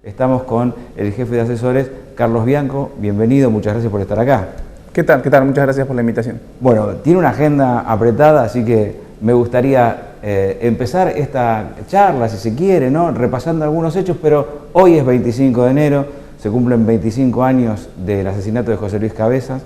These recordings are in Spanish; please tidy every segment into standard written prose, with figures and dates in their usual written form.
Estamos con el jefe de asesores, Carlos Bianco. Bienvenido, muchas gracias por estar acá. ¿Qué tal? ¿Qué tal? Muchas gracias por la invitación. Bueno, tiene una agenda apretada, así que me gustaría empezar esta charla, si se quiere, ¿no? Repasando algunos hechos, pero hoy es 25 de enero, se cumplen 25 años del asesinato de José Luis Cabezas.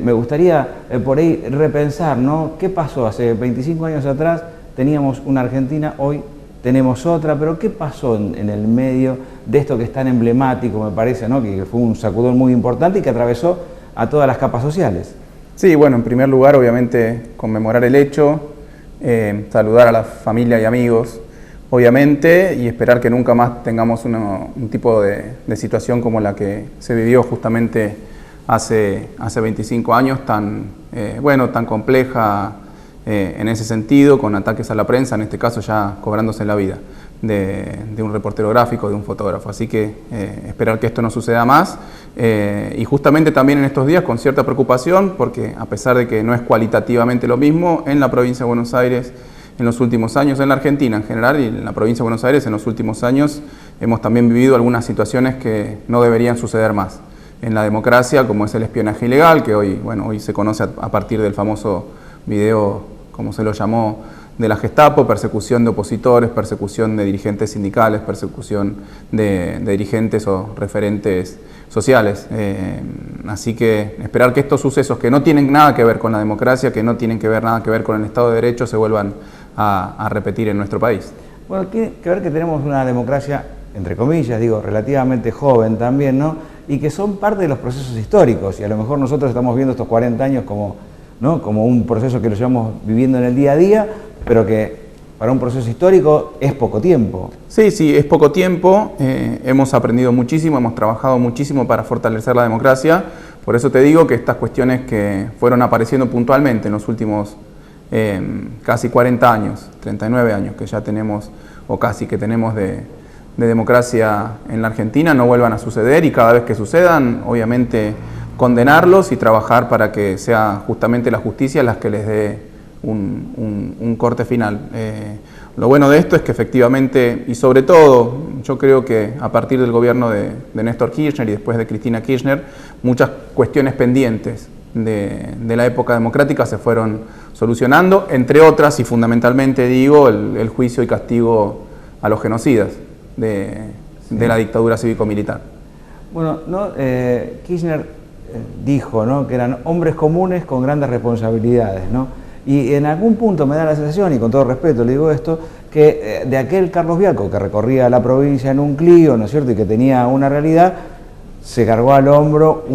Me gustaría por ahí repensar, ¿no? ¿Qué pasó? Hace 25 años atrás teníamos una Argentina, hoy tenemos otra, pero ¿qué pasó en el medio de esto que es tan emblemático, me parece, ¿no? Que fue un sacudón muy importante y que atravesó a todas las capas sociales? Sí, bueno, en primer lugar, obviamente, conmemorar el hecho, saludar a la familia y amigos, obviamente, y esperar que nunca más tengamos un tipo de situación como la que se vivió justamente hace 25 años, tan compleja en ese sentido, con ataques a la prensa, en este caso ya cobrándose la vida de un reportero gráfico, de un fotógrafo. Así que esperar que esto no suceda más y justamente también en estos días con cierta preocupación, porque a pesar de que no es cualitativamente lo mismo, en la provincia de Buenos Aires en los últimos años, en la Argentina en general y en la provincia de Buenos Aires en los últimos años, hemos también vivido algunas situaciones que no deberían suceder más en la democracia, como es el espionaje ilegal, que hoy se conoce a partir del famoso video, como se lo llamó, de la Gestapo, persecución de opositores, persecución de dirigentes sindicales, persecución de dirigentes o referentes sociales. Así que esperar que estos sucesos que no tienen nada que ver con la democracia, que no tienen nada que ver con el Estado de Derecho, se vuelvan a repetir en nuestro país. Bueno, tiene que ver que tenemos una democracia, entre comillas, digo, relativamente joven también, ¿no? Y que son parte de los procesos históricos, y a lo mejor nosotros estamos viendo estos 40 años como un proceso que lo llevamos viviendo en el día a día, pero que para un proceso histórico es poco tiempo. Sí, es poco tiempo. Hemos aprendido muchísimo, hemos trabajado muchísimo para fortalecer la democracia. Por eso te digo que estas cuestiones que fueron apareciendo puntualmente en los últimos casi 40 años, 39 años que ya tenemos, o casi que tenemos de democracia en la Argentina, no vuelvan a suceder, y cada vez que sucedan, obviamente, condenarlos y trabajar para que sea justamente la justicia la que les dé un corte final. Lo bueno de esto es que efectivamente, y sobre todo, yo creo que a partir del gobierno de Néstor Kirchner y después de Cristina Kirchner, muchas cuestiones pendientes de la época democrática se fueron solucionando, entre otras y fundamentalmente digo, el juicio y castigo a los genocidas de la dictadura cívico-militar. Bueno, Kirchner dijo, ¿no?, que eran hombres comunes con grandes responsabilidades, ¿no? Y en algún punto me da la sensación, y con todo respeto le digo esto, que de aquel Carlos Bianco que recorría la provincia en un Clio, ¿no es cierto?, y que tenía una realidad, se cargó al hombro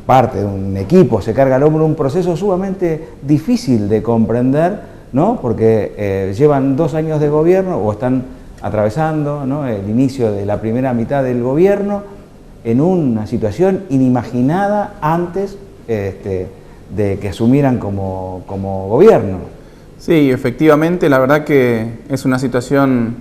parte de un equipo, se carga al hombro un proceso sumamente difícil de comprender, ¿no?, porque llevan 2 años de gobierno, o están atravesando, ¿no?, el inicio de la primera mitad del gobierno, en una situación inimaginada antes de que asumieran como gobierno. Sí, efectivamente, la verdad que es una situación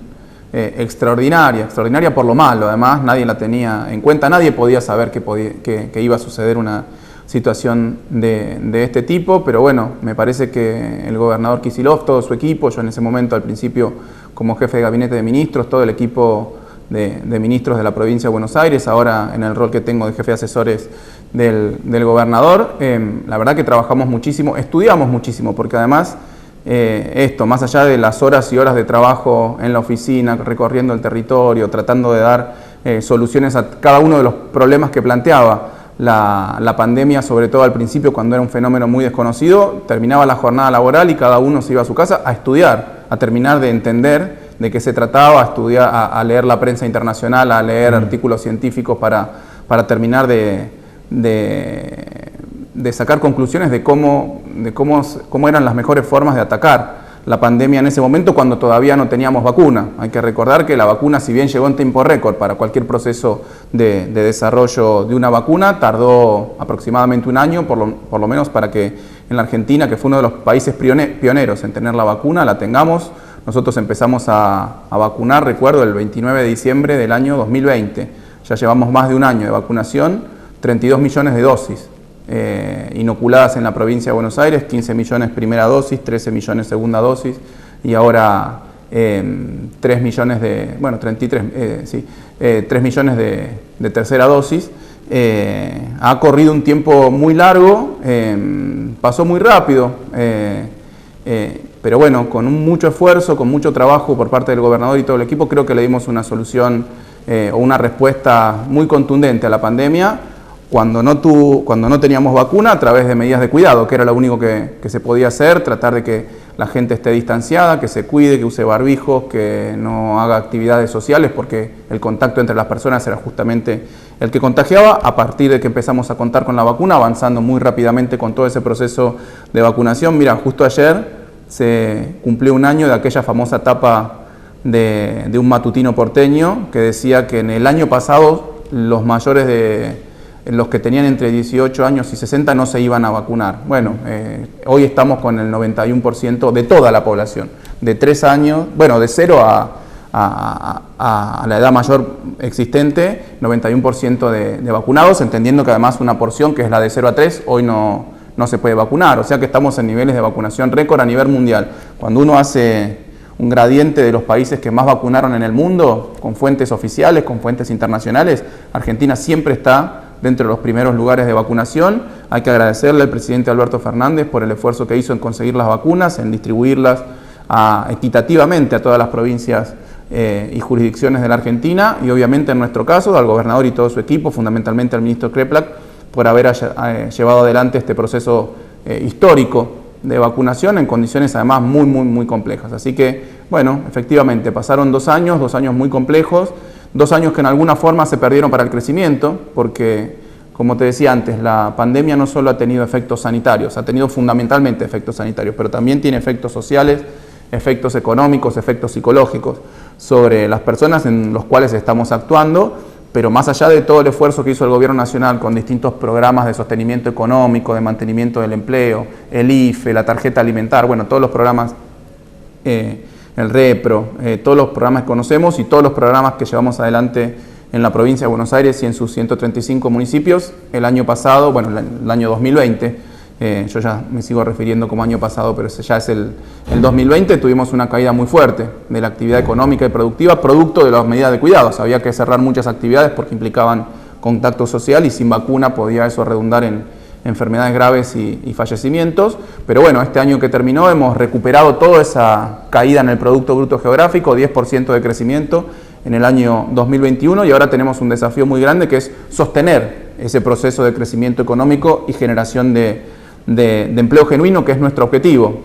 extraordinaria por lo malo. Además, nadie la tenía en cuenta, nadie podía saber que iba a suceder una situación de este tipo, pero bueno, me parece que el gobernador Kicillof, todo su equipo, yo en ese momento al principio como jefe de gabinete de ministros, todo el equipo de ministros de la provincia de Buenos Aires, ahora en el rol que tengo de jefe de asesores del gobernador, la verdad que trabajamos muchísimo, estudiamos muchísimo, porque además más allá de las horas y horas de trabajo en la oficina, recorriendo el territorio, tratando de dar soluciones a cada uno de los problemas que planteaba la pandemia, sobre todo al principio cuando era un fenómeno muy desconocido, terminaba la jornada laboral y cada uno se iba a su casa a estudiar, a terminar de entender de qué se trataba, a estudiar, a leer la prensa internacional, a leer artículos científicos para terminar de sacar conclusiones de cómo eran las mejores formas de atacar la pandemia en ese momento, cuando todavía no teníamos vacuna. Hay que recordar que la vacuna, si bien llegó en tiempo récord para cualquier proceso de desarrollo de una vacuna, tardó aproximadamente 1 año, por lo menos para que en la Argentina, que fue uno de los países pioneros en tener la vacuna, la tengamos. Nosotros empezamos a vacunar, recuerdo, el 29 de diciembre del año 2020. Ya llevamos más de 1 año de vacunación, 32 millones de dosis inoculadas en la provincia de Buenos Aires, 15 millones primera dosis, 13 millones segunda dosis y ahora 3 millones de, bueno, 33, sí, 3 millones de tercera dosis. Ha corrido un tiempo muy largo, pasó muy rápido, pero bueno, con mucho esfuerzo, con mucho trabajo por parte del gobernador y todo el equipo, creo que le dimos una solución o una respuesta muy contundente a la pandemia cuando no teníamos vacuna, a través de medidas de cuidado, que era lo único que se podía hacer, tratar de que la gente esté distanciada, que se cuide, que use barbijos, que no haga actividades sociales, porque el contacto entre las personas era justamente el que contagiaba. A partir de que empezamos a contar con la vacuna, avanzando muy rápidamente con todo ese proceso de vacunación. Mira, justo ayer se cumplió un año de aquella famosa tapa de un matutino porteño que decía que en el año pasado los mayores los que tenían entre 18 años y 60 no se iban a vacunar. Bueno, hoy estamos con el 91% de toda la población, de 3 años, bueno, de 0 a la edad mayor existente, 91% de vacunados, entendiendo que además una porción que es la de 0 a 3, hoy no se puede vacunar, o sea que estamos en niveles de vacunación récord a nivel mundial. Cuando uno hace un gradiente de los países que más vacunaron en el mundo, con fuentes oficiales, con fuentes internacionales, Argentina siempre está dentro de los primeros lugares de vacunación. Hay que agradecerle al presidente Alberto Fernández por el esfuerzo que hizo en conseguir las vacunas, en distribuirlas equitativamente a todas las provincias y jurisdicciones de la Argentina, y obviamente en nuestro caso al gobernador y todo su equipo, fundamentalmente al ministro Kreplak, por haber llevado adelante este proceso histórico de vacunación en condiciones además muy complejas. Así que, bueno, efectivamente pasaron 2 años muy complejos, 2 años que en alguna forma se perdieron para el crecimiento, porque, como te decía antes, la pandemia no solo ha tenido efectos sanitarios, ha tenido fundamentalmente efectos sanitarios, pero también tiene efectos sociales, efectos económicos, efectos psicológicos sobre las personas en los cuales estamos actuando. Pero más allá de todo el esfuerzo que hizo el gobierno nacional con distintos programas de sostenimiento económico, de mantenimiento del empleo, el IFE, la tarjeta alimentar, bueno, todos los programas, el REPRO, todos los programas que conocemos y todos los programas que llevamos adelante en la provincia de Buenos Aires y en sus 135 municipios, el año pasado, bueno, el año 2020, yo ya me sigo refiriendo como año pasado, pero ese ya es el 2020, tuvimos una caída muy fuerte de la actividad económica y productiva, producto de las medidas de cuidados. Había que cerrar muchas actividades porque implicaban contacto social y sin vacuna podía eso redundar en enfermedades graves y fallecimientos. Pero bueno, este año que terminó hemos recuperado toda esa caída en el Producto Bruto Geográfico, 10% de crecimiento en el año 2021, y ahora tenemos un desafío muy grande que es sostener ese proceso de crecimiento económico y generación de empleo genuino, que es nuestro objetivo.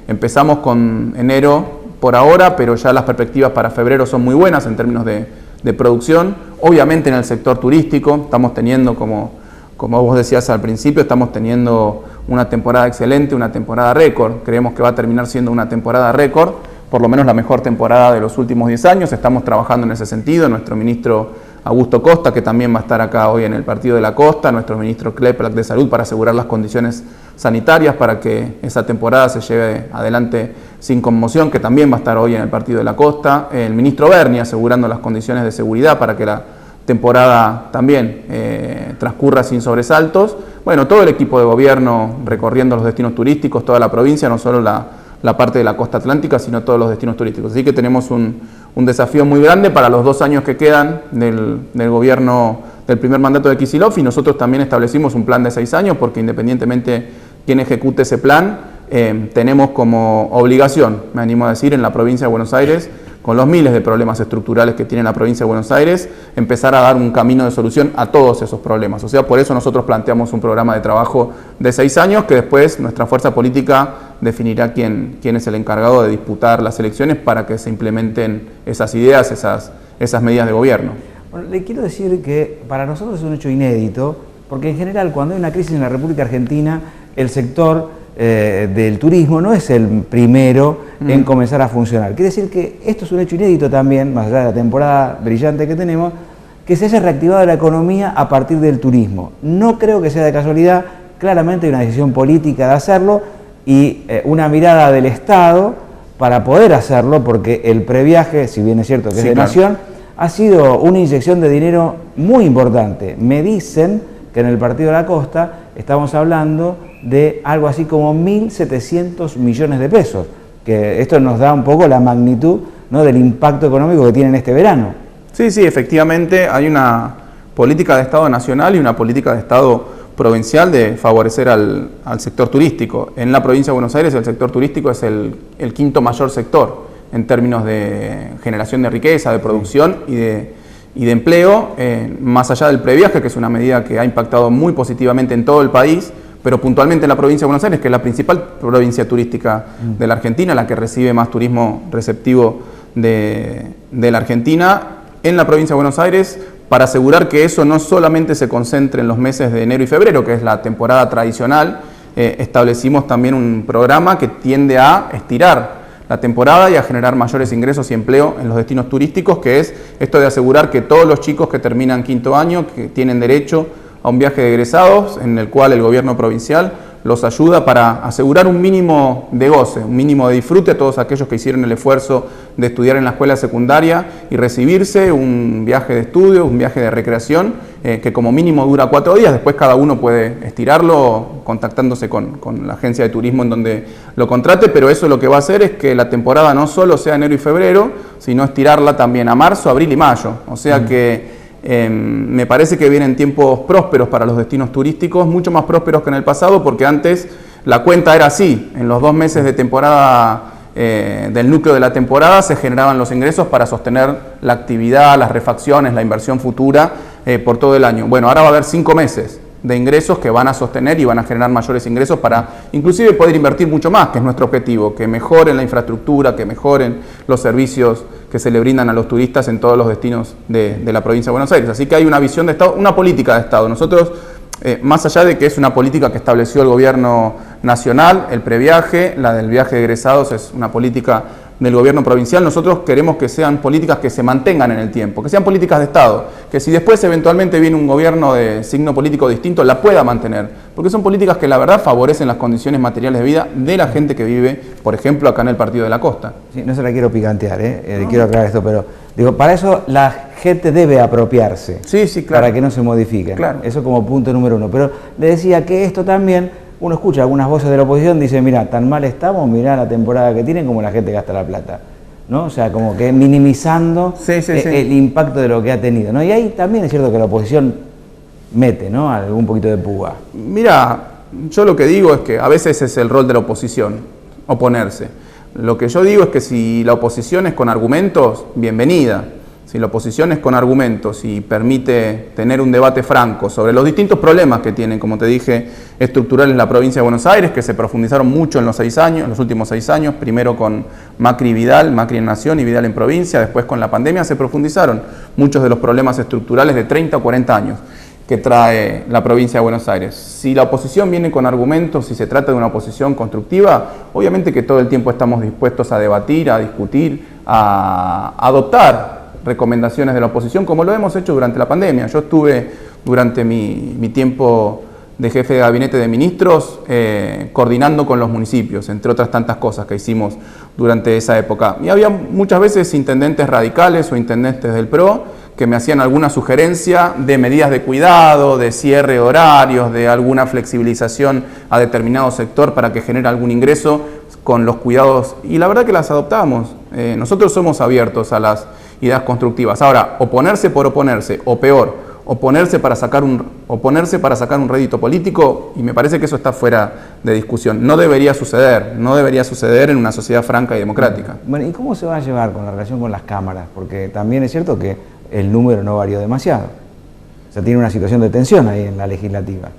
Empezamos con enero por ahora, pero ya las perspectivas para febrero son muy buenas en términos de producción. Obviamente en el sector turístico estamos teniendo, como vos decías al principio, estamos teniendo una temporada excelente, una temporada récord. Creemos que va a terminar siendo una temporada récord, por lo menos la mejor temporada de los últimos 10 años. Estamos trabajando en ese sentido. Nuestro ministro Augusto Costa, que también va a estar acá hoy en el Partido de la Costa, nuestro ministro Kreplak de Salud, para asegurar las condiciones sanitarias para que esa temporada se lleve adelante sin conmoción, que también va a estar hoy en el Partido de la Costa, el ministro Berni asegurando las condiciones de seguridad para que la temporada también transcurra sin sobresaltos. Bueno, todo el equipo de gobierno recorriendo los destinos turísticos, toda la provincia, no solo la parte de la costa atlántica, sino todos los destinos turísticos. Así que tenemos un desafío muy grande para los 2 años que quedan del gobierno del primer mandato de Kicillof, y nosotros también establecimos un plan de 6 años, porque independientemente quién ejecute ese plan, tenemos como obligación, me animo a decir, en la provincia de Buenos Aires, con los miles de problemas estructurales que tiene la provincia de Buenos Aires, empezar a dar un camino de solución a todos esos problemas. O sea, por eso nosotros planteamos un programa de trabajo de 6 años, que después nuestra fuerza política definirá quién es el encargado de disputar las elecciones para que se implementen esas ideas, esas medidas de gobierno. Bueno, le quiero decir que para nosotros es un hecho inédito, porque en general cuando hay una crisis en la República Argentina, el sector del turismo no es el primero en comenzar a funcionar. Quiere decir que esto es un hecho inédito también, más allá de la temporada brillante que tenemos, que se haya reactivado la economía a partir del turismo. No creo que sea de casualidad, claramente hay una decisión política de hacerlo y una mirada del Estado para poder hacerlo, porque el previaje, si bien es cierto que es de nación, ha sido una inyección de dinero muy importante. Me dicen que en el Partido de la Costa estamos hablando de algo así como 1.700 millones de pesos que esto nos da un poco la magnitud, ¿no?, del impacto económico que tiene en este verano. Sí, efectivamente hay una política de Estado nacional y una política de Estado provincial de favorecer al sector turístico. En la provincia de Buenos Aires el sector turístico es el quinto mayor sector en términos de generación de riqueza, de producción y de empleo, más allá del previaje, que es una medida que ha impactado muy positivamente en todo el país, pero puntualmente en la provincia de Buenos Aires, que es la principal provincia turística de la Argentina, la que recibe más turismo receptivo de la Argentina. En la provincia de Buenos Aires, para asegurar que eso no solamente se concentre en los meses de enero y febrero, que es la temporada tradicional, establecimos también un programa que tiende a estirar la temporada y a generar mayores ingresos y empleo en los destinos turísticos, que es esto de asegurar que todos los chicos que terminan quinto año, que tienen derecho a un viaje de egresados, en el cual el gobierno provincial los ayuda para asegurar un mínimo de goce, un mínimo de disfrute a todos aquellos que hicieron el esfuerzo de estudiar en la escuela secundaria y recibirse, un viaje de estudio, un viaje de recreación, que como mínimo dura 4 días, después cada uno puede estirarlo contactándose con la agencia de turismo en donde lo contrate, pero eso lo que va a hacer es que la temporada no solo sea enero y febrero, sino estirarla también a marzo, abril y mayo, o sea que me parece que vienen tiempos prósperos para los destinos turísticos, mucho más prósperos que en el pasado, porque antes la cuenta era así, en los 2 meses de temporada, del núcleo de la temporada, se generaban los ingresos para sostener la actividad, las refacciones, la inversión futura por todo el año. Bueno, ahora va a haber 5 meses de ingresos que van a sostener y van a generar mayores ingresos para inclusive poder invertir mucho más, que es nuestro objetivo, que mejoren la infraestructura, que mejoren los servicios que se le brindan a los turistas en todos los destinos de la provincia de Buenos Aires. Así que hay una visión de Estado, una política de Estado. Nosotros, más allá de que es una política que estableció el gobierno nacional, el previaje, la del viaje de egresados es una política del gobierno provincial, nosotros queremos que sean políticas que se mantengan en el tiempo, que sean políticas de Estado, que si después eventualmente viene un gobierno de signo político distinto, la pueda mantener, porque son políticas que la verdad favorecen las condiciones materiales de vida de la gente que vive, por ejemplo, acá en el Partido de la Costa. Sí, no se la quiero picantear, quiero aclarar esto, pero digo, para eso la gente debe apropiarse, sí, claro, para que no se modifiquen, claro. Eso como punto número 1, pero le decía que esto también, uno escucha algunas voces de la oposición, dice, mira, tan mal estamos, mirá la temporada que tienen, como la gente gasta la plata, ¿no? O sea, como que minimizando el impacto de lo que ha tenido, ¿no? Y ahí también es cierto que la oposición mete, ¿no?, algún poquito de púa. Mira, yo lo que digo es que a veces es el rol de la oposición, oponerse. Lo que yo digo es que si la oposición es con argumentos, bienvenida. Si la oposición es con argumentos y permite tener un debate franco sobre los distintos problemas que tienen, como te dije, estructurales en la provincia de Buenos Aires, que se profundizaron mucho en los últimos 6 años, primero con Macri y Vidal, Macri en Nación y Vidal en provincia, después con la pandemia se profundizaron muchos de los problemas estructurales de 30 o 40 años que trae la provincia de Buenos Aires. Si la oposición viene con argumentos, si se trata de una oposición constructiva, obviamente que todo el tiempo estamos dispuestos a debatir, a discutir, a adoptar recomendaciones de la oposición, como lo hemos hecho durante la pandemia. Yo estuve durante mi tiempo de jefe de gabinete de ministros coordinando con los municipios, entre otras tantas cosas que hicimos durante esa época. Y había muchas veces intendentes radicales o intendentes del PRO que me hacían alguna sugerencia de medidas de cuidado, de cierre de horarios, de alguna flexibilización a determinado sector para que genere algún ingreso con los cuidados, y la verdad que las adoptamos. Nosotros somos abiertos a las ideas constructivas. Ahora, oponerse por oponerse, o peor, oponerse para sacar un rédito político, y me parece que eso está fuera de discusión. No debería suceder en una sociedad franca y democrática. Bueno, ¿y cómo se va a llevar con la relación con las cámaras? Porque también es cierto que el número no varió demasiado. O sea, tiene una situación de tensión ahí en la legislativa.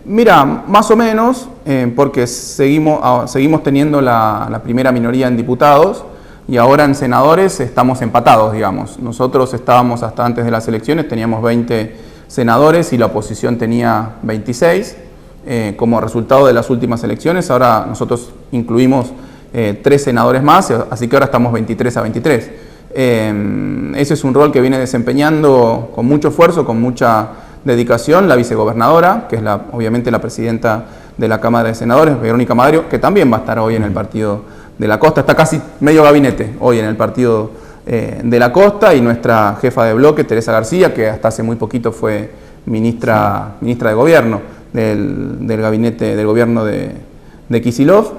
Mira, más o menos, porque seguimos teniendo la primera minoría en diputados, y ahora en senadores estamos empatados, digamos. Nosotros estábamos hasta antes de las elecciones, teníamos 20 senadores y la oposición tenía 26. Como resultado de las últimas elecciones, ahora nosotros incluimos 3 senadores más, así que ahora estamos 23 a 23. Ese es un rol que viene desempeñando con mucho esfuerzo, con mucha dedicación, la vicegobernadora, que es obviamente la presidenta de la Cámara de Senadores, Verónica Madero, que también va a estar hoy en el Partido de la Costa, está casi medio gabinete hoy en el Partido de la Costa, y nuestra jefa de bloque, Teresa García, que hasta hace muy poquito fue ministra de Gobierno del gabinete del gobierno de Kicillof.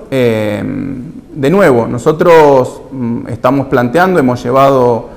de nuevo, nosotros estamos planteando, hemos llevado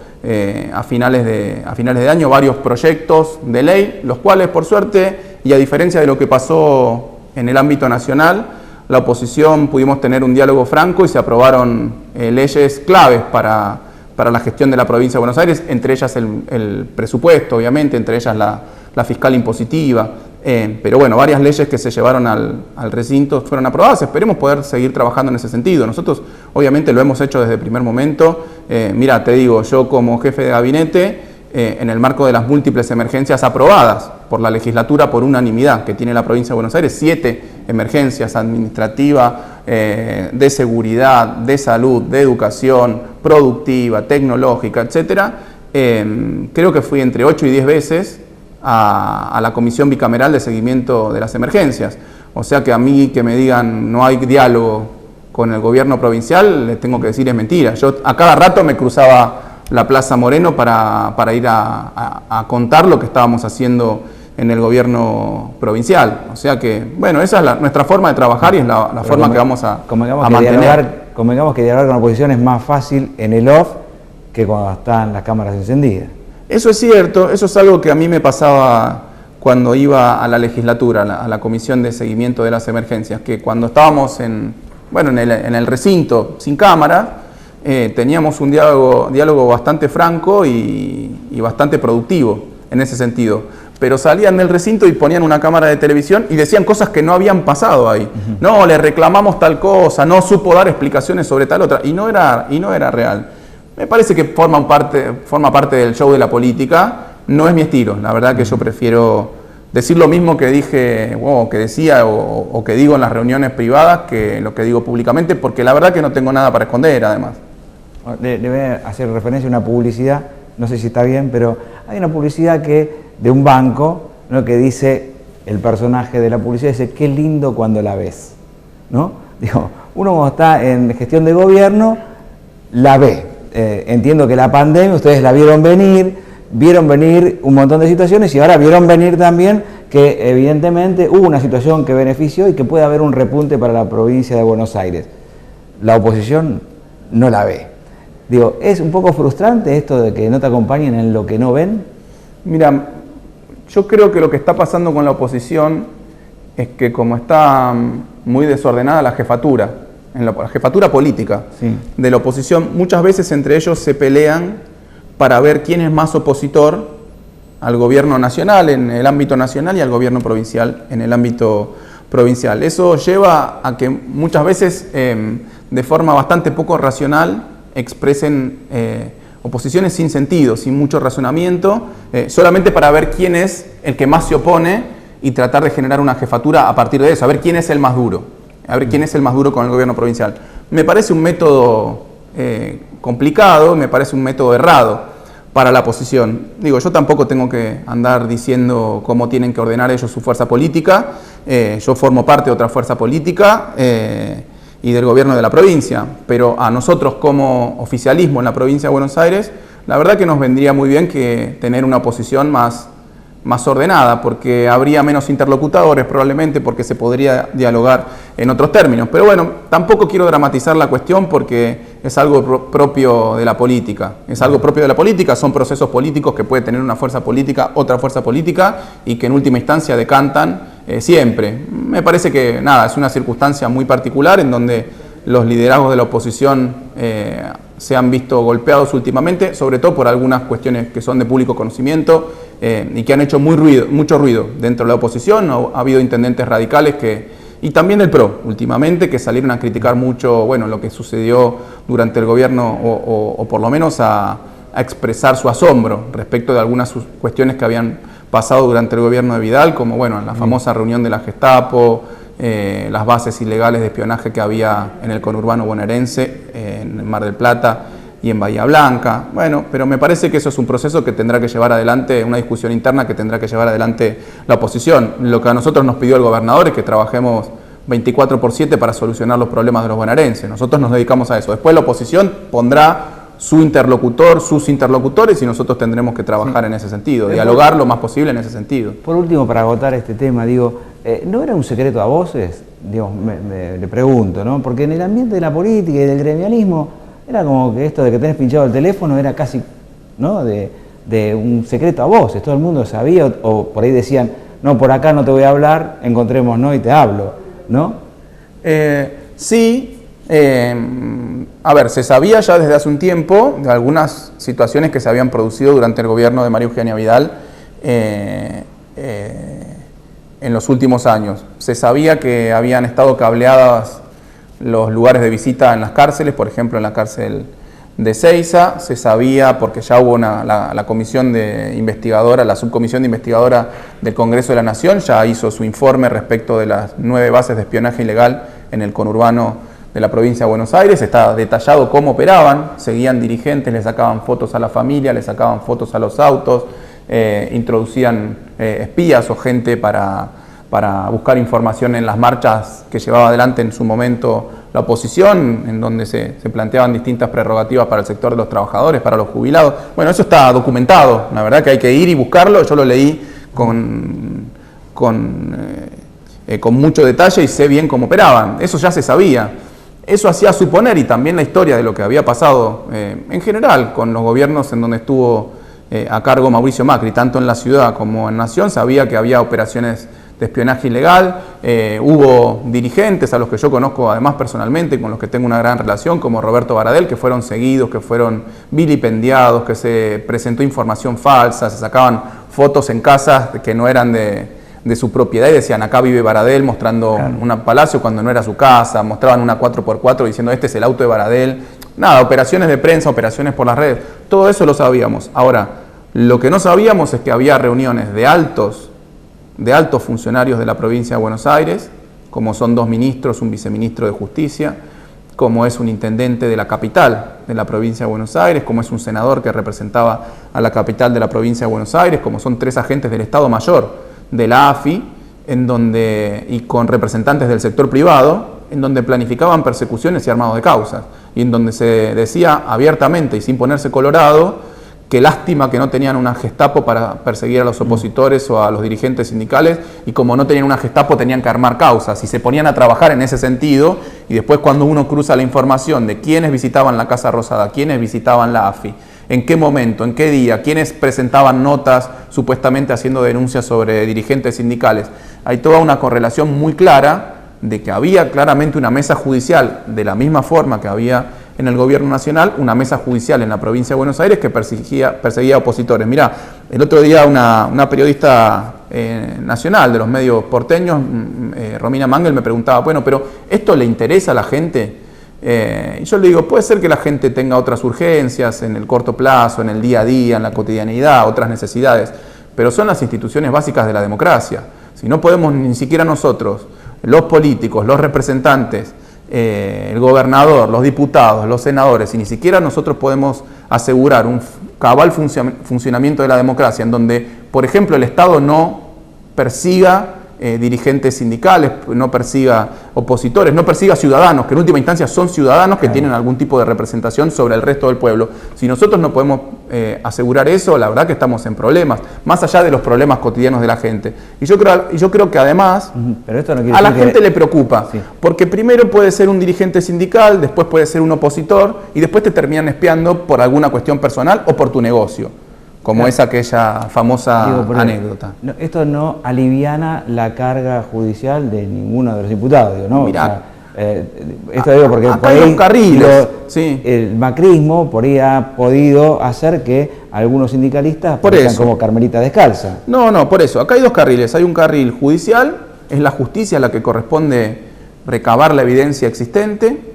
a finales de año varios proyectos de ley, los cuales, por suerte, y a diferencia de lo que pasó en el ámbito nacional, la oposición pudimos tener un diálogo franco y se aprobaron leyes claves para la gestión de la provincia de Buenos Aires, entre ellas el presupuesto, obviamente, entre ellas la fiscal impositiva. Pero bueno, varias leyes que se llevaron al recinto fueron aprobadas. Esperemos poder seguir trabajando en ese sentido. Nosotros obviamente lo hemos hecho desde el primer momento. Mira, te digo, yo como jefe de gabinete, en el marco de las múltiples emergencias aprobadas por la legislatura por unanimidad que tiene la provincia de Buenos Aires, 7 emergencias administrativas, de seguridad, de salud, de educación, productiva, tecnológica, etcétera. Creo que fui entre 8 y 10 veces a la Comisión Bicameral de Seguimiento de las Emergencias. O sea que a mí que me digan no hay diálogo con el gobierno provincial, les tengo que decir es mentira. Yo a cada rato me cruzaba la Plaza Moreno para ir a contar lo que estábamos haciendo en el gobierno provincial. O sea que, bueno, esa es nuestra forma de trabajar y es la forma que vamos a mantener. Convengamos que dialogar con la oposición es más fácil en el off que cuando están las cámaras encendidas. Eso es cierto, eso es algo que a mí me pasaba cuando iba a la legislatura, a la Comisión de Seguimiento de las Emergencias, que cuando estábamos en el recinto sin cámara, teníamos un diálogo bastante franco y bastante productivo en ese sentido. Pero salían del recinto y ponían una cámara de televisión y decían cosas que no habían pasado ahí. No, le reclamamos tal cosa, no supo dar explicaciones sobre tal otra, y no era real. Me parece que forma parte del show de la política, no es mi estilo. La verdad que yo prefiero decir lo mismo que dije, que decía o que digo en las reuniones privadas que lo que digo públicamente, porque la verdad que no tengo nada para esconder, además. Debe hacer referencia a una publicidad, no sé si está bien, pero hay una publicidad de un banco, ¿no?, que dice, el personaje de la publicidad dice, qué lindo cuando la ves, ¿no? Digo, uno cuando está en gestión de gobierno, la ve. Entiendo que la pandemia, ustedes la vieron venir un montón de situaciones y ahora vieron venir también que evidentemente hubo una situación que benefició y que puede haber un repunte para la provincia de Buenos Aires. La oposición no la ve. Digo, ¿es un poco frustrante esto de que no te acompañen en lo que no ven? Mira, yo creo que lo que está pasando con la oposición es que como está muy desordenada la jefatura, en la jefatura política de la oposición, muchas veces entre ellos se pelean para ver quién es más opositor al gobierno nacional en el ámbito nacional y al gobierno provincial en el ámbito provincial. Eso lleva a que muchas veces de forma bastante poco racional expresen oposiciones sin sentido, sin mucho razonamiento, solamente para ver quién es el que más se opone y tratar de generar una jefatura a partir de eso, a ver quién es el más duro. A ver quién es el más duro con el gobierno provincial. Me parece un método complicado, me parece un método errado para la oposición. Digo, yo tampoco tengo que andar diciendo cómo tienen que ordenar ellos su fuerza política. Yo formo parte de otra fuerza política y del gobierno de la provincia, pero a nosotros como oficialismo en la provincia de Buenos Aires, la verdad que nos vendría muy bien que tener una oposición más ordenada, porque habría menos interlocutores probablemente, porque se podría dialogar en otros términos. Pero bueno, tampoco quiero dramatizar la cuestión porque es algo propio de la política. Es algo propio de la política, son procesos políticos que puede tener una fuerza política, otra fuerza política, y que en última instancia decantan siempre. Me parece que, nada, es una circunstancia muy particular en donde los liderazgos de la oposición se han visto golpeados últimamente, sobre todo por algunas cuestiones que son de público conocimiento y que han hecho mucho ruido dentro de la oposición. Ha habido intendentes radicales y también del PRO últimamente que salieron a criticar mucho lo que sucedió durante el gobierno o por lo menos a expresar su asombro respecto de algunas cuestiones que habían pasado durante el gobierno de Vidal, como la famosa reunión de la Gestapo, las bases ilegales de espionaje que había en el conurbano bonaerense, en Mar del Plata y en Bahía Blanca. Pero me parece que eso es un proceso que tendrá que llevar adelante, una discusión interna que tendrá que llevar adelante la oposición. Lo que a nosotros nos pidió el gobernador es que trabajemos 24/7 para solucionar los problemas de los bonaerenses. Nosotros nos dedicamos a eso. Después la oposición pondrá su interlocutor, sus interlocutores, y nosotros tendremos que trabajar en ese sentido, dialogar lo más posible en ese sentido. Por último, para agotar este tema, digo, ¿no era un secreto a voces? Digo, le pregunto, ¿no? Porque en el ambiente de la política y del gremialismo era como que esto de que tenés pinchado el teléfono era casi, ¿no?, de un secreto a voces, todo el mundo sabía, o por ahí decían, no, por acá no te voy a hablar, encontrémonos y te hablo, ¿no? Sí, a ver, se sabía ya desde hace un tiempo de algunas situaciones que se habían producido durante el gobierno de María Eugenia Vidal en los últimos años. Se sabía que habían estado cableadas los lugares de visita en las cárceles, por ejemplo en la cárcel de Seiza. Se sabía porque ya hubo la comisión de investigadora, la subcomisión de investigadora del Congreso de la Nación, ya hizo su informe respecto de las 9 bases de espionaje ilegal en el conurbano de la provincia de Buenos Aires. Está detallado cómo operaban, seguían dirigentes, le sacaban fotos a la familia, le sacaban fotos a los autos, introducían espías o gente para buscar información en las marchas que llevaba adelante en su momento la oposición, en donde se planteaban distintas prerrogativas para el sector de los trabajadores, para los jubilados. Bueno, eso está documentado, la verdad que hay que ir y buscarlo. Yo lo leí con mucho detalle y sé bien cómo operaban. Eso ya se sabía. Eso hacía suponer, y también la historia de lo que había pasado en general con los gobiernos en donde estuvo a cargo Mauricio Macri, tanto en la ciudad como en Nación, sabía que había operaciones de espionaje ilegal. Hubo dirigentes a los que yo conozco además personalmente, con los que tengo una gran relación, como Roberto Baradel, que fueron seguidos, que fueron vilipendiados, que se presentó información falsa, se sacaban fotos en casas que no eran de su propiedad y decían, acá vive Baradel, mostrando un palacio cuando no era su casa, mostraban una 4x4 diciendo, este es el auto de Baradel. Nada, operaciones de prensa, operaciones por las redes, todo eso lo sabíamos. Ahora, lo que no sabíamos es que había reuniones de altos funcionarios de la provincia de Buenos Aires, como son 2 ministros, un viceministro de Justicia, como es un intendente de la capital de la provincia de Buenos Aires, como es un senador que representaba a la capital de la provincia de Buenos Aires, como son 3 agentes del Estado Mayor de la AFI, y con representantes del sector privado, en donde planificaban persecuciones y armados de causas, y en donde se decía abiertamente y sin ponerse colorado, qué lástima que no tenían una Gestapo para perseguir a los opositores o a los dirigentes sindicales, y como no tenían una Gestapo tenían que armar causas, y se ponían a trabajar en ese sentido. Y después, cuando uno cruza la información de quiénes visitaban la Casa Rosada, quiénes visitaban la AFI, en qué momento, en qué día, quiénes presentaban notas supuestamente haciendo denuncias sobre dirigentes sindicales, hay toda una correlación muy clara de que había claramente una mesa judicial, de la misma forma que había en el gobierno nacional, una mesa judicial en la provincia de Buenos Aires que perseguía a opositores. Mirá, el otro día una periodista nacional de los medios porteños, Romina Mangel, me preguntaba, bueno, pero ¿esto le interesa a la gente? Y yo le digo, puede ser que la gente tenga otras urgencias en el corto plazo, en el día a día, en la cotidianidad, otras necesidades, pero son las instituciones básicas de la democracia. Si no podemos ni siquiera nosotros, los políticos, los representantes, el gobernador, los diputados, los senadores, y ni siquiera nosotros podemos asegurar un cabal funcionamiento de la democracia, en donde, por ejemplo, el Estado no persiga dirigentes sindicales, no persiga opositores, no persiga ciudadanos, que en última instancia son ciudadanos que tienen algún tipo de representación sobre el resto del pueblo. Si nosotros no podemos asegurar eso, la verdad que estamos en problemas, más allá de los problemas cotidianos de la gente. Y yo creo que además pero esto no quiere a la decir gente le preocupa, sí, porque primero puede ser un dirigente sindical, después puede ser un opositor, y después te terminan espiando por alguna cuestión personal o por tu negocio, como es aquella famosa anécdota. No, esto no aliviana la carga judicial de ninguno de los diputados, ¿no? Mirá, esto digo porque acá hay dos carriles, sí. El macrismo por ahí ha podido hacer que algunos sindicalistas parezcan como Carmelita descalza. No, por eso. Acá hay 2 carriles. Hay un carril judicial, es la justicia la que corresponde recabar la evidencia existente,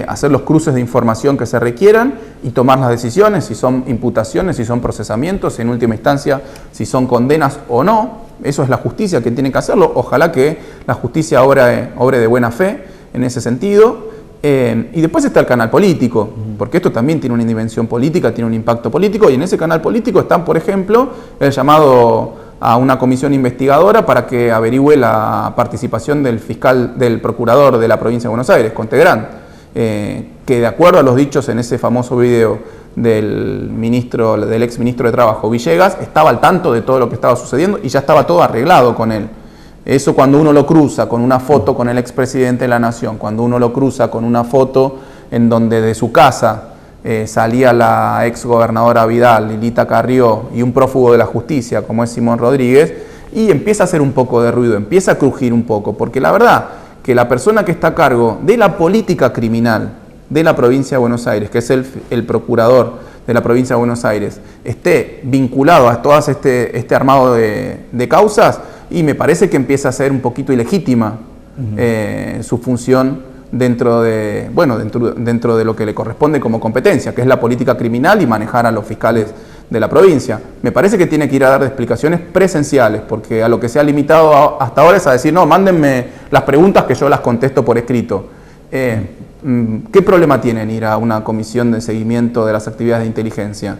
hacer los cruces de información que se requieran y tomar las decisiones, si son imputaciones, si son procesamientos, en última instancia, si son condenas o no. Eso es la justicia que tiene que hacerlo. Ojalá que la justicia obre de buena fe en ese sentido. Y después está el canal político, porque esto también tiene una dimensión política, tiene un impacto político, y en ese canal político están, por ejemplo, el llamado a una comisión investigadora para que averigüe la participación del procurador de la provincia de Buenos Aires, Contegrán, que de acuerdo a los dichos en ese famoso video del ex ministro de Trabajo Villegas, estaba al tanto de todo lo que estaba sucediendo y ya estaba todo arreglado con él. Eso cuando uno lo cruza con una foto con el expresidente de la Nación, cuando uno lo cruza con una foto en donde de su casa salía la ex gobernadora Vidal, Lilita Carrió, y un prófugo de la justicia como es Simón Rodríguez, y empieza a hacer un poco de ruido, empieza a crujir un poco, porque la verdad que la persona que está a cargo de la política criminal de la provincia de Buenos Aires, que es el procurador de la provincia de Buenos Aires, esté vinculado a todo este armado de causas, y me parece que empieza a ser un poquito ilegítima su función dentro de lo que le corresponde como competencia, que es la política criminal y manejar a los fiscales de la provincia. Me parece que tiene que ir a dar explicaciones presenciales, porque a lo que se ha limitado hasta ahora es a decir, no, mándenme las preguntas que yo las contesto por escrito. ¿Qué problema tiene en ir a una comisión de seguimiento de las actividades de inteligencia?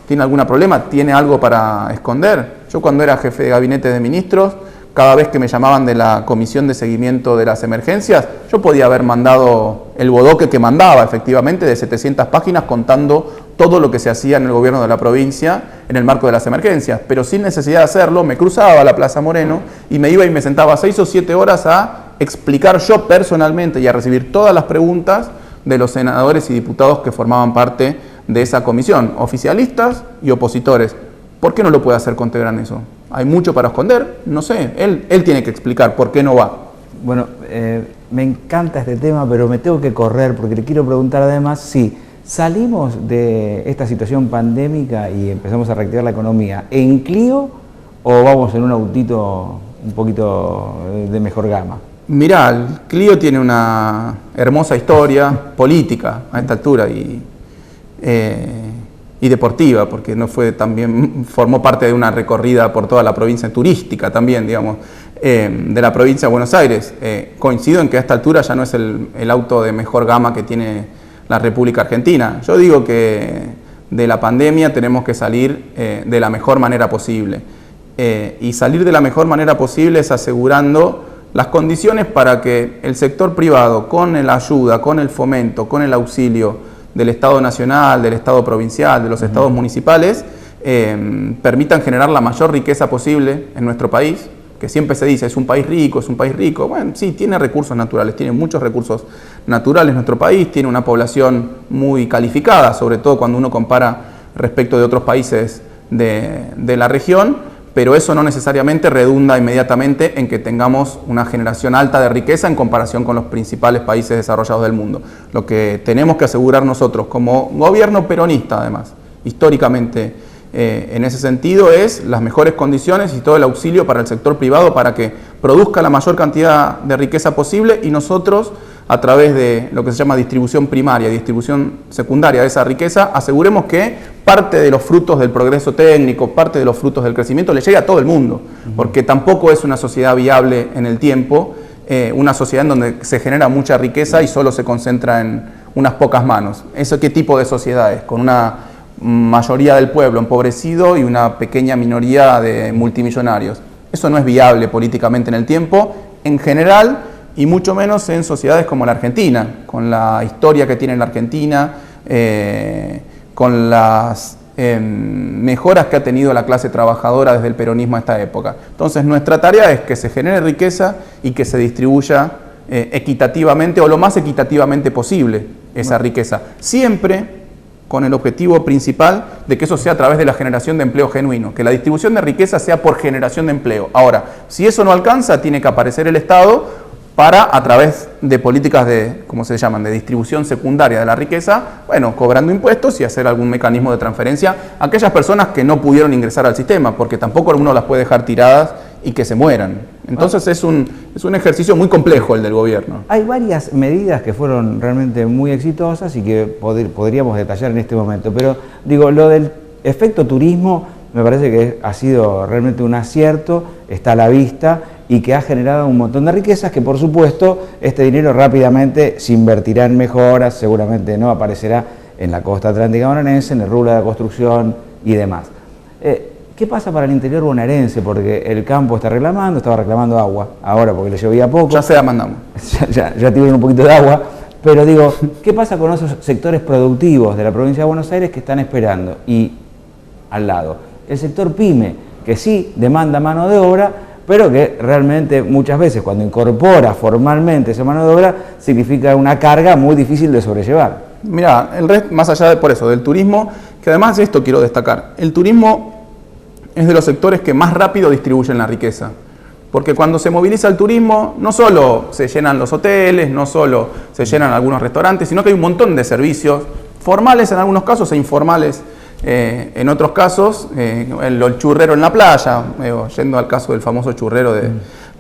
¿Tiene algún problema? ¿Tiene algo para esconder? Yo cuando era jefe de gabinete de ministros, cada vez que me llamaban de la comisión de seguimiento de las emergencias, yo podía haber mandado el bodoque que mandaba, efectivamente, de 700 páginas contando todo lo que se hacía en el gobierno de la provincia en el marco de las emergencias, pero sin necesidad de hacerlo, me cruzaba a la Plaza Moreno y me iba y me sentaba 6 o 7 horas a explicar yo personalmente y a recibir todas las preguntas de los senadores y diputados que formaban parte de esa comisión, oficialistas y opositores. ¿Por qué no lo puede hacer Contegran eso? ¿Hay mucho para esconder? No sé, él tiene que explicar por qué no va. Bueno, me encanta este tema, pero me tengo que correr porque le quiero preguntar además si salimos de esta situación pandémica y empezamos a reactivar la economía en Clio o vamos en un autito un poquito de mejor gama. Mirá, el Clio tiene una hermosa historia política a esta altura y deportiva, porque formó parte de una recorrida por toda la provincia turística también, digamos, de la provincia de Buenos Aires. Coincido en que a esta altura ya no es el auto de mejor gama que tiene la República Argentina. Yo digo que de la pandemia tenemos que salir de la mejor manera posible. Y salir de la mejor manera posible es asegurando las condiciones para que el sector privado, con la ayuda, con el fomento, con el auxilio del Estado Nacional, del Estado Provincial, de los Estados municipales, permitan generar la mayor riqueza posible en nuestro país, que siempre se dice, es un país rico, es un país rico. Bueno, sí, tiene recursos naturales, tiene muchos recursos naturales nuestro país, tiene una población muy calificada, sobre todo cuando uno compara respecto de otros países de la región, pero eso no necesariamente redunda inmediatamente en que tengamos una generación alta de riqueza en comparación con los principales países desarrollados del mundo. Lo que tenemos que asegurar nosotros como gobierno peronista, además, históricamente, en ese sentido, es las mejores condiciones y todo el auxilio para el sector privado para que produzca la mayor cantidad de riqueza posible y nosotros, a través de lo que se llama distribución primaria y distribución secundaria de esa riqueza, aseguremos que parte de los frutos del progreso técnico, parte de los frutos del crecimiento le llegue a todo el mundo, porque tampoco es una sociedad viable en el tiempo, una sociedad en donde se genera mucha riqueza y solo se concentra en unas pocas manos. ¿Eso qué tipo de sociedad es? Con una mayoría del pueblo empobrecido y una pequeña minoría de multimillonarios. Eso no es viable políticamente en el tiempo, en general, y mucho menos en sociedades como la Argentina, con la historia que tiene la Argentina, con las mejoras que ha tenido la clase trabajadora desde el peronismo a esta época. Entonces nuestra tarea es que se genere riqueza y que se distribuya equitativamente o lo más equitativamente posible esa riqueza, siempre con el objetivo principal de que eso sea a través de la generación de empleo genuino, que la distribución de riqueza sea por generación de empleo. Ahora, si eso no alcanza, tiene que aparecer el Estado para, a través de políticas de, ¿cómo se llaman?, de distribución secundaria de la riqueza, bueno, cobrando impuestos y hacer algún mecanismo de transferencia a aquellas personas que no pudieron ingresar al sistema, porque tampoco uno las puede dejar tiradas y que se mueran. Entonces es un ejercicio muy complejo el del gobierno. Hay varias medidas que fueron realmente muy exitosas y que podríamos detallar en este momento, pero digo, lo del efecto turismo me parece que ha sido realmente un acierto, está a la vista y que ha generado un montón de riquezas que por supuesto este dinero rápidamente se invertirá en mejoras, seguramente no aparecerá en la costa atlántica bonaerense, en el rubro de la construcción y demás. ¿Qué pasa para el interior bonaerense? Porque el campo estaba reclamando agua, ahora porque le llovía poco. Ya se la mandamos. ya tienen un poquito de agua, Pero digo, ¿qué pasa con esos sectores productivos de la provincia de Buenos Aires que están esperando? Y al lado, el sector pyme, que sí demanda mano de obra, pero que realmente muchas veces cuando incorpora formalmente esa mano de obra significa una carga muy difícil de sobrellevar. Mira, el resto, más allá de por eso, del turismo, que además esto quiero destacar, el turismo es de los sectores que más rápido distribuyen la riqueza. Porque cuando se moviliza el turismo, no solo se llenan los hoteles, no solo se llenan algunos restaurantes, sino que hay un montón de servicios, formales en algunos casos e informales en otros casos, el churrero en la playa, yendo al caso del famoso churrero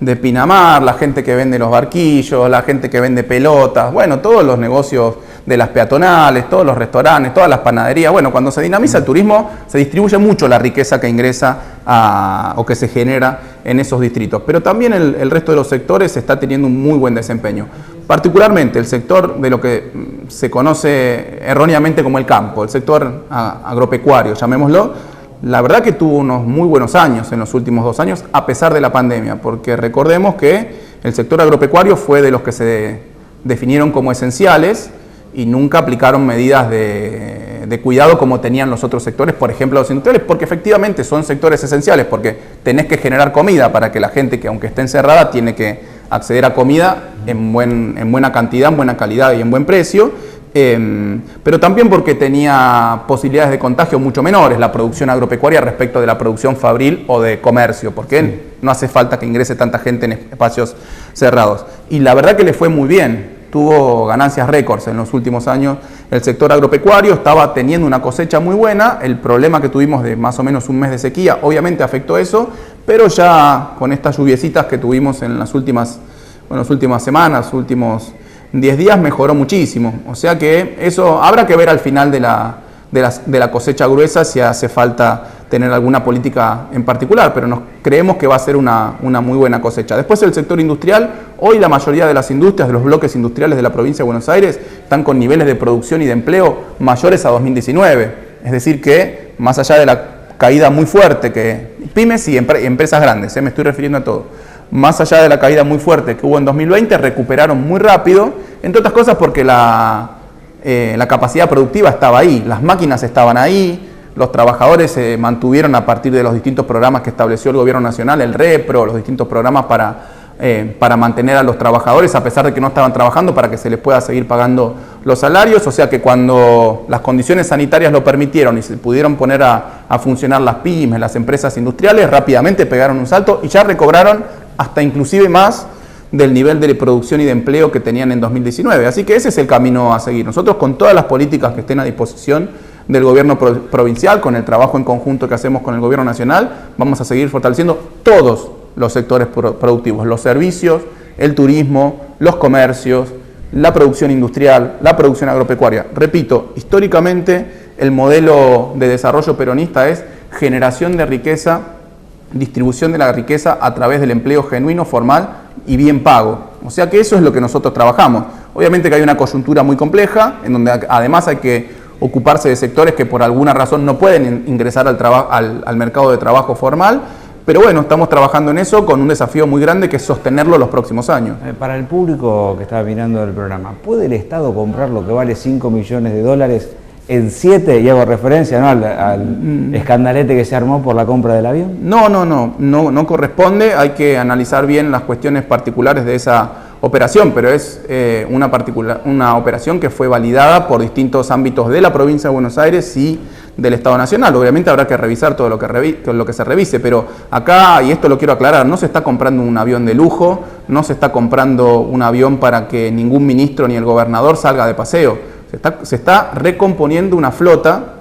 de Pinamar, la gente que vende los barquillos, la gente que vende pelotas, bueno, todos los negocios de las peatonales, todos los restaurantes, todas las panaderías. Bueno, cuando se dinamiza el turismo, se distribuye mucho la riqueza que ingresa o que se genera en esos distritos. Pero también el resto de los sectores está teniendo un muy buen desempeño. Particularmente el sector de lo que se conoce erróneamente como el campo, el sector agropecuario, llamémoslo. La verdad que tuvo unos muy buenos años en los últimos 2 años, a pesar de la pandemia, porque recordemos que el sector agropecuario fue de los que se definieron como esenciales y nunca aplicaron medidas de cuidado como tenían los otros sectores, por ejemplo los industriales, porque efectivamente son sectores esenciales, porque tenés que generar comida para que la gente que aunque esté encerrada tiene que acceder a comida en buena cantidad, en buena calidad y en buen precio, pero también porque tenía posibilidades de contagio mucho menores la producción agropecuaria respecto de la producción fabril o de comercio, porque no hace falta que ingrese tanta gente en espacios cerrados. Y la verdad que le fue muy bien. Tuvo ganancias récords en los últimos años. El sector agropecuario estaba teniendo una cosecha muy buena. El problema que tuvimos de más o menos un mes de sequía obviamente afectó eso, pero ya con estas lluviecitas que tuvimos en las últimas semanas, últimos 10 días, mejoró muchísimo. O sea que eso habrá que ver al final de la cosecha gruesa si hace falta tener alguna política en particular, pero creemos que va a ser una muy buena cosecha. Después el sector industrial, hoy la mayoría de las industrias, de los bloques industriales de la provincia de Buenos Aires, están con niveles de producción y de empleo mayores a 2019. Es decir que, más allá de la caída muy fuerte que pymes y empresas grandes, me estoy refiriendo a todo, más allá de la caída muy fuerte que hubo en 2020, recuperaron muy rápido, entre otras cosas porque la capacidad productiva estaba ahí, las máquinas estaban ahí, los trabajadores se mantuvieron a partir de los distintos programas que estableció el gobierno nacional, el REPRO, los distintos programas para mantener a los trabajadores a pesar de que no estaban trabajando, para que se les pueda seguir pagando los salarios. O sea que cuando las condiciones sanitarias lo permitieron y se pudieron poner a funcionar las pymes, las empresas industriales, rápidamente pegaron un salto y ya recobraron hasta inclusive más del nivel de producción y de empleo que tenían en 2019. Así que ese es el camino a seguir. Nosotros, con todas las políticas que estén a disposición del gobierno provincial, con el trabajo en conjunto que hacemos con el gobierno nacional, vamos a seguir fortaleciendo todos los sectores productivos, los servicios, el turismo, los comercios, la producción industrial, la producción agropecuaria. Repito, históricamente el modelo de desarrollo peronista es generación de riqueza, distribución de la riqueza a través del empleo genuino, formal y bien pago. O sea que eso es lo que nosotros trabajamos. Obviamente que hay una coyuntura muy compleja, en donde además hay que ocuparse de sectores que por alguna razón no pueden ingresar al mercado de trabajo formal, pero bueno, estamos trabajando en eso con un desafío muy grande que es sostenerlo los próximos años. Para el público que está mirando el programa, ¿puede el Estado comprar lo que vale 5 millones de dólares en 7? Y hago referencia, ¿no?, al escandalete que se armó por la compra del avión. No corresponde. Hay que analizar bien las cuestiones particulares de esa operación, pero es una operación que fue validada por distintos ámbitos de la provincia de Buenos Aires y del Estado Nacional. Obviamente habrá que revisar todo lo que se revise, pero acá, y esto lo quiero aclarar, no se está comprando un avión de lujo, no se está comprando un avión para que ningún ministro ni el gobernador salga de paseo. Se está recomponiendo una flota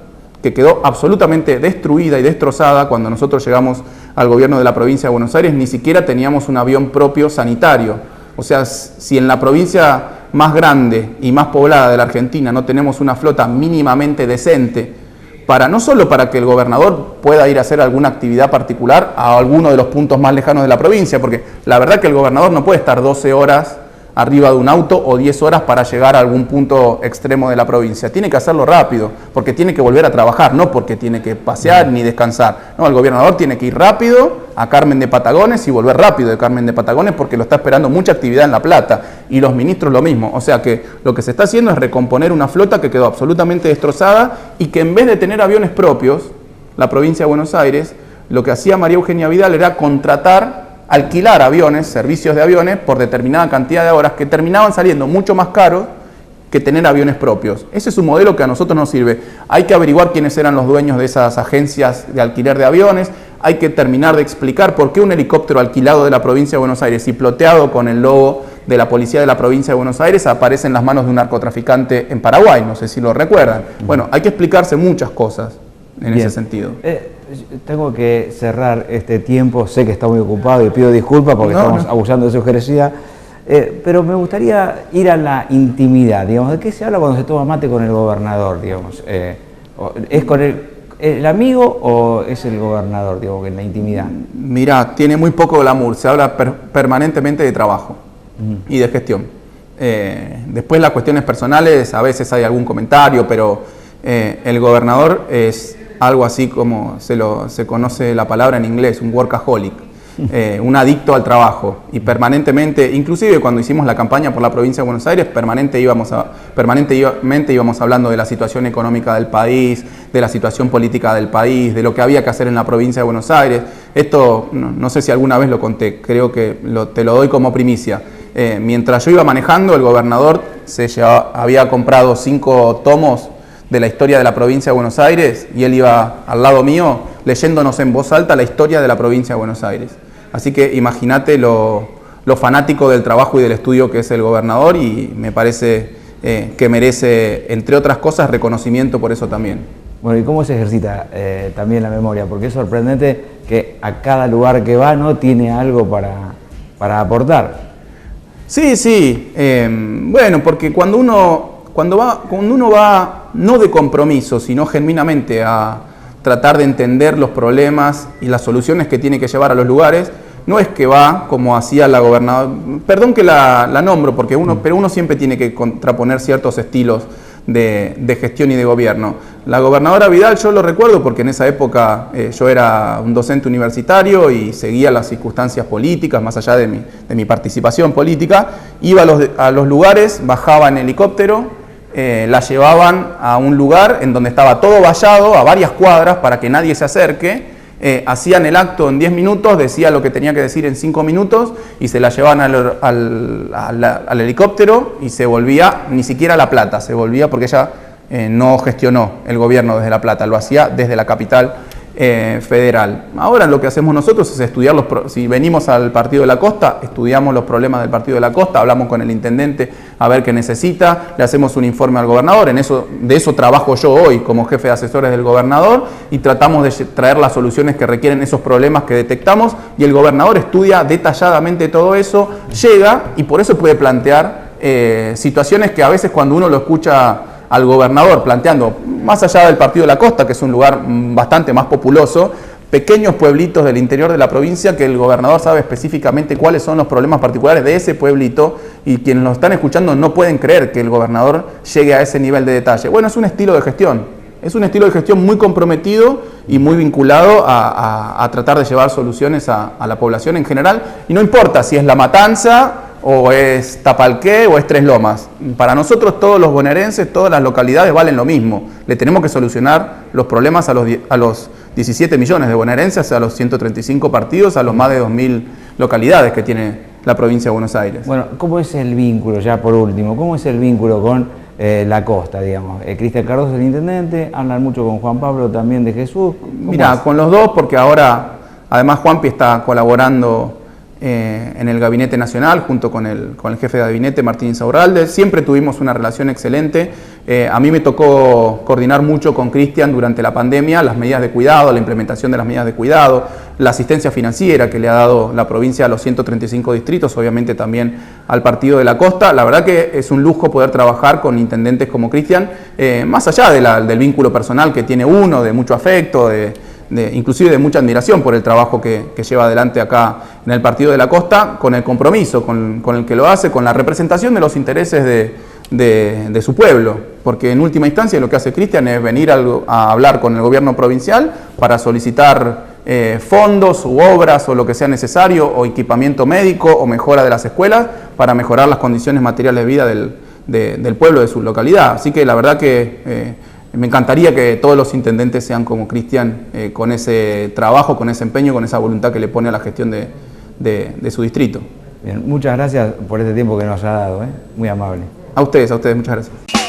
que quedó absolutamente destruida y destrozada cuando nosotros llegamos al gobierno de la provincia de Buenos Aires. Ni siquiera teníamos un avión propio sanitario. O sea, si en la provincia más grande y más poblada de la Argentina no tenemos una flota mínimamente decente, no solo para que el gobernador pueda ir a hacer alguna actividad particular a alguno de los puntos más lejanos de la provincia, porque la verdad que el gobernador no puede estar 12 horas arriba de un auto o 10 horas para llegar a algún punto extremo de la provincia. Tiene que hacerlo rápido, porque tiene que volver a trabajar, no porque tiene que pasear ni descansar. No, el gobernador tiene que ir rápido a Carmen de Patagones y volver rápido de Carmen de Patagones porque lo está esperando mucha actividad en La Plata. y los ministros lo mismo. O sea que lo que se está haciendo es recomponer una flota que quedó absolutamente destrozada y que en vez de tener aviones propios, la provincia de Buenos Aires, lo que hacía María Eugenia Vidal era alquilar aviones, servicios de aviones, por determinada cantidad de horas que terminaban saliendo mucho más caros que tener aviones propios. Ese es un modelo que a nosotros nos sirve. Hay que averiguar quiénes eran los dueños de esas agencias de alquiler de aviones, hay que terminar de explicar por qué un helicóptero alquilado de la provincia de Buenos Aires y ploteado con el logo de la policía de la provincia de Buenos Aires aparece en las manos de un narcotraficante en Paraguay, no sé si lo recuerdan. Bueno, hay que explicarse muchas cosas en ese sentido. Tengo que cerrar este tiempo, sé que está muy ocupado y pido disculpas porque estamos abusando de su generosidad, pero me gustaría ir a la intimidad, digamos, ¿de qué se habla cuando se toma mate con el gobernador, digamos? ¿Es con el amigo o es el gobernador, digamos, en la intimidad? Mirá, tiene muy poco glamour, se habla permanentemente de trabajo y de gestión. Después las cuestiones personales, a veces hay algún comentario, pero el gobernador es algo así como se conoce la palabra en inglés, un workaholic, un adicto al trabajo, y permanentemente, inclusive cuando hicimos la campaña por la provincia de Buenos Aires, permanentemente íbamos hablando de la situación económica del país, de la situación política del país, de lo que había que hacer en la provincia de Buenos Aires. Esto no sé si alguna vez lo conté, creo que te lo doy como primicia. Mientras yo iba manejando, el gobernador había comprado 5 tomos de la historia de la provincia de Buenos Aires y él iba al lado mío leyéndonos en voz alta la historia de la provincia de Buenos Aires. Así que imagínate lo fanático del trabajo y del estudio que es el gobernador, y me parece que merece, entre otras cosas, reconocimiento por eso también. Bueno, ¿y cómo se ejercita también la memoria? Porque es sorprendente que a cada lugar que va no tiene algo para aportar. Sí. Bueno, porque cuando uno va no de compromiso, sino genuinamente a tratar de entender los problemas y las soluciones que tiene que llevar a los lugares, no es que va como hacía la gobernadora, perdón que la nombro, pero uno siempre tiene que contraponer ciertos estilos de gestión y de gobierno. La gobernadora Vidal, yo lo recuerdo porque en esa época yo era un docente universitario y seguía las circunstancias políticas, más allá de mi participación política, iba a los lugares, bajaba en helicóptero, la llevaban a un lugar en donde estaba todo vallado, a varias cuadras, para que nadie se acerque, hacían el acto en 10 minutos, decía lo que tenía que decir en 5 minutos, y se la llevaban al helicóptero y se volvía, ni siquiera a La Plata, se volvía porque ella no gestionó el gobierno desde La Plata, lo hacía desde la capital federal. Ahora lo que hacemos nosotros es estudiar si venimos al Partido de la Costa, estudiamos los problemas del Partido de la Costa, hablamos con el intendente a ver qué necesita, le hacemos un informe al gobernador, de eso trabajo yo hoy como jefe de asesores del gobernador, y tratamos de traer las soluciones que requieren esos problemas que detectamos, y el gobernador estudia detalladamente todo eso, llega y por eso puede plantear situaciones que a veces cuando uno lo escucha al gobernador planteando, más allá del Partido de la Costa, que es un lugar bastante más populoso, pequeños pueblitos del interior de la provincia, que el gobernador sabe específicamente cuáles son los problemas particulares de ese pueblito, y quienes lo están escuchando no pueden creer que el gobernador llegue a ese nivel de detalle. Bueno, es un estilo de gestión, muy comprometido y muy vinculado a tratar de llevar soluciones a la población en general, y no importa si es La Matanza, o es Tapalqué o es Tres Lomas. Para nosotros todos los bonaerenses, todas las localidades valen lo mismo. Le tenemos que solucionar los problemas a los 17 millones de bonaerenses, a los 135 partidos, a los más de 2.000 localidades que tiene la provincia de Buenos Aires. Bueno, ¿cómo es el vínculo, ya por último, cómo es el vínculo con la costa, digamos? Cristian Cardoso es el intendente, hablan mucho con Juan Pablo también de Jesús. Mira, con los dos, porque ahora además Juanpi está colaborando en el Gabinete Nacional junto con el jefe de gabinete Martín Insaurralde. Siempre tuvimos una relación excelente. A mí me tocó coordinar mucho con Cristian durante la pandemia las medidas de cuidado, la implementación de las medidas de cuidado, la asistencia financiera que le ha dado la provincia a los 135 distritos, obviamente también al Partido de la Costa. La verdad que es un lujo poder trabajar con intendentes como Cristian, más allá del vínculo personal que tiene uno, de mucho afecto, inclusive de mucha admiración por el trabajo que lleva adelante acá en el Partido de la Costa, con el compromiso con el que lo hace, con la representación de los intereses de su pueblo, porque en última instancia lo que hace Cristian es venir a hablar con el gobierno provincial para solicitar fondos u obras o lo que sea necesario, o equipamiento médico o mejora de las escuelas para mejorar las condiciones materiales de vida del pueblo, de su localidad. Así que la verdad que me encantaría que todos los intendentes sean como Cristian, con ese trabajo, con ese empeño, con esa voluntad que le pone a la gestión de su distrito. Bien, muchas gracias por este tiempo que nos ha dado, muy amable. A ustedes, muchas gracias.